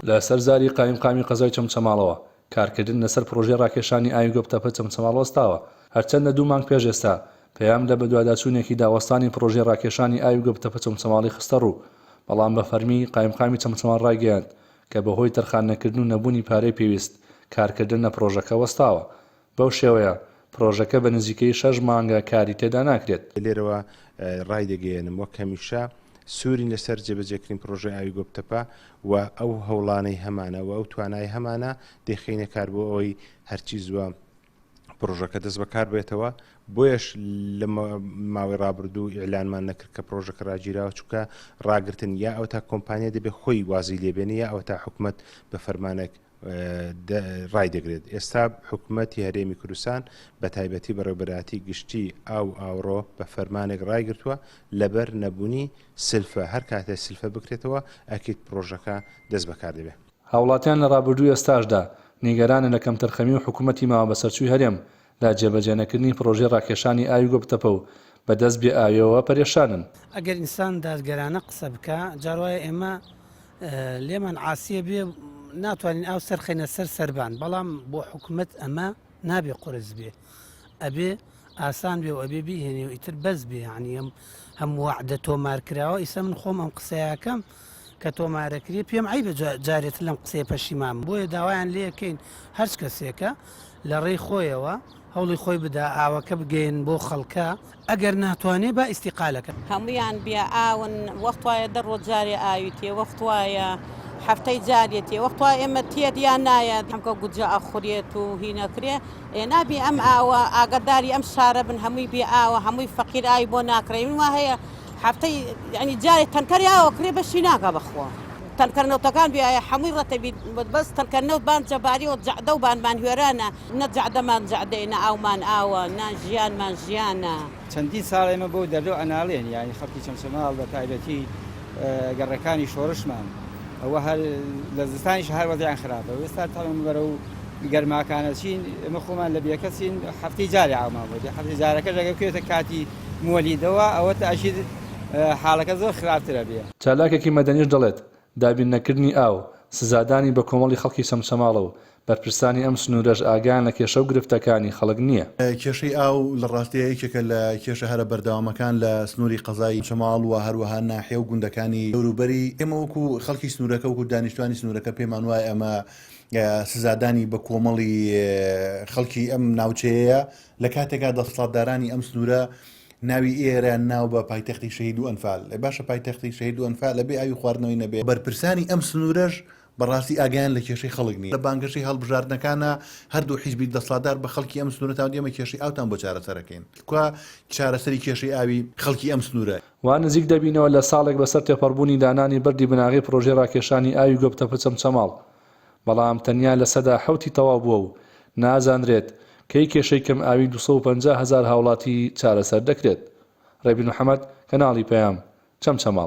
لە سەرزاری قایمقامی قەزای چەمچەماڵەوە کارکردن لەسەر پرۆژێ ڕاکێشانی ئاوی گۆبتەپە چەمچەماڵ وەستاوە. هەرچەندە 2 مانگ پێش ئێستا پەیام لە بەدواداچوونێکی داوەستانی پرۆژێ ڕاکێشانی ئاوی گۆبتەپە چەمچەماڵی خستە ڕوو، بەڵام بە فەرمی قایمقامی چەمچەماڵ ڕایگەیاند کە بەهۆی تەرخان نەکردن و نەبوونی پارەی پێویست کارکردن لە پرۆژەکە وەستاوە. بەو شێوەیە پرۆژەکە بە نزیکەی 6 مانگە کاری تێدا ناکرێت. لێرەوە ڕایدەگەیەنم وەک هەمیشە سوورین لەسەر جێبەجێکردنی پرۆژەی ئاوی گۆبتەپە و ئەو هەوڵانەی هەمانە و ئەو توانای هەمانە دەخینە کار بۆ ئەوەی هەرچی زووە پرۆژەکە دەست بەکار بێتەوە. بۆیەش لە ماوەی ڕابردوو ئیعلانمان نەکرد کە پرۆژەکە ڕاگیراوە، چونکە ڕاگرتن یا ئەو تا کۆمپانیا دەبێت خۆی وازی لێبێنێ یا ئەو تا حکوومەت بە فەرمانێک ڕای دەگرێت. ئێستا حکوومەتی هەرێمی کوردستان بە تایبەتی بەڕێوەبەراتی گشتی ئاو ئاوڕۆ بە فەرمانێک ڕایگرتووە لەبەر نەبوونی سلفە. هەر کاتێ سلفە بکرێتەوە ئەکید پرۆژەکە دەست بەکار دەبێت. هاوڵاتیان لە ڕابردووی ئێستاشدا نیگەرانە لە کەمتەرخەمی و حکوومەتی ماوە بەسەرچووی هەرێم لە جێبەجێنەکردنی پرۆژێ ڕاکێشانی ئاوی گۆبتەپە و بەدەست بێ ئاویەوە پەرێشانن. ئەگەر ئینسان دادگەرانە قسە بکە جاروایە ئێمە لێمان عاسیە بێ ناتوانین ئاو سەرخەینە سەر سەربان، بەڵام بۆ حکوومەت ئەمە نابێ قرس بێ، ئەبێ ئاسان بێ و ئەبێ بیهێنێ و ئیتر بەس بێ. ینی هەم وعدە تۆمارکراوە ئیسە من خۆم ئەم قسەیەکەم کە تۆمارەکری پێم عیبە جارێت لەم قسەیە پەشیمان، بۆیە داوایان لێکەین هەرچ کەسێکە لە ڕێی خۆیەوە هەوڵی خۆی بدا ئاوەکە بگەین بۆ خەڵکە، ئەگەر ناتوانێ با ئیستیقالەکە. هەمویان بیا ئاون وەخت وایە دەڕۆ جارێ ئاوی تێ، وەخت وایە هەفتەی جارێتی، وەخت وایە ئێمە تێدیان نایە هەمکە گوجە ئەخورێت و هینەکرێ نابی ئەم ئاوە ئاگداری ئەم شارە بن هەمووی بێ ئاوە هەمووی فەقیر ئاوی بۆ ناکرێن وا هەیە هەفتەی ینی جارێک تەنکەری ئاوە کرێ بەشی ناکە بەخۆ تەنکەرنەوتەکان بێایە هەمووی ڕەتەبی بەس تەنکەرنەوت بان جەباری و جەعدە و بانمان هوێرانە نە جەعدەمان جەعدەی نە ئاومان ئاوە نە ژیانمان ژیانە. چەندین ساڵ ئێمە بۆ دەردەوە ئەناڵێن یانی خەڵکی چەمچەماڵ بە تایبەتی گەڕەکانی شۆڕشمان ئەوە هەر لە زستانیش هەر وەزیان خراپە و ئێستا تاڵم بەرە و گەرماکانە چین ئێمە خۆمان لە بێکەسین هەفتەی جاری ئاومان بۆ هەفتەی جارەکە ڕێگەکوێتە کاتی مۆلیدەوە ئەوە تاشید حاڵەکە زۆر خراپترە بێ. چالاکێکی مەدەنیش دەڵێت دابین نەکردنی ئاو سزادانی بە کۆمەڵی خەڵکی چەمچەماڵە و بەرپرسانی ئەم سنوورەش ئاگان لە کێشە و گرفتەکانی خەڵک نییە. کێشەی ئاو لە ڕاستیە یەکێکە لە کێشە هەرە بەردەوامەکان لە سنووری قەزای چەماڵ و هەروەها ناحیە و گوندەکانی دەوروبەری ئێمە وەکو خەڵکی سنوورەکە وەکو دانیشتوانی سنوورەکە پێمان وایە ئەمە سزادانی بە کۆمەڵی خەڵکی ئەم ناوچەیە لە کاتێکا دەسەڵاتدارانی ئەم سنوورە ناوی ئێرە ناو بە پایتەختی شەهید و ئەنفال لە باشە پایتەختی شەهید و ئەنفال لەبێ ئاوی خواردنەوەی نەبێ. بەرپرسانی ئەم سنوورەش بەڕاستی ئاگیان لە کێشەی خەڵک نیە. لە بانگەشەی هەڵبژاردنەکانە هەردوو حیزبی دەسەڵاتدار بە خەڵکی ئەم سنوورەتان دێمە کێشەی ئاوتان بۆ چارەسەرەکەین کا چارەسەری کێشەی ئاوی خەڵکی ئەم سنوورە. وان نزیک دەبینەوە لە ساڵێک بەسەر تێپەڕبوونی دانانی بەردی بناغی پرۆژێ ڕاکێشانی ئاوی گۆبتەپە چەمچەماڵ، بەڵام تەنیا لە سەدا 7 تەواو بووە و نازانرێت کەی کێشەی کەم ئاوی 250,000 هاوڵاتی چارەسەر دەکرێت. ڕێبین محەممەد، کەناڵی پەیام، چەمچەماڵ.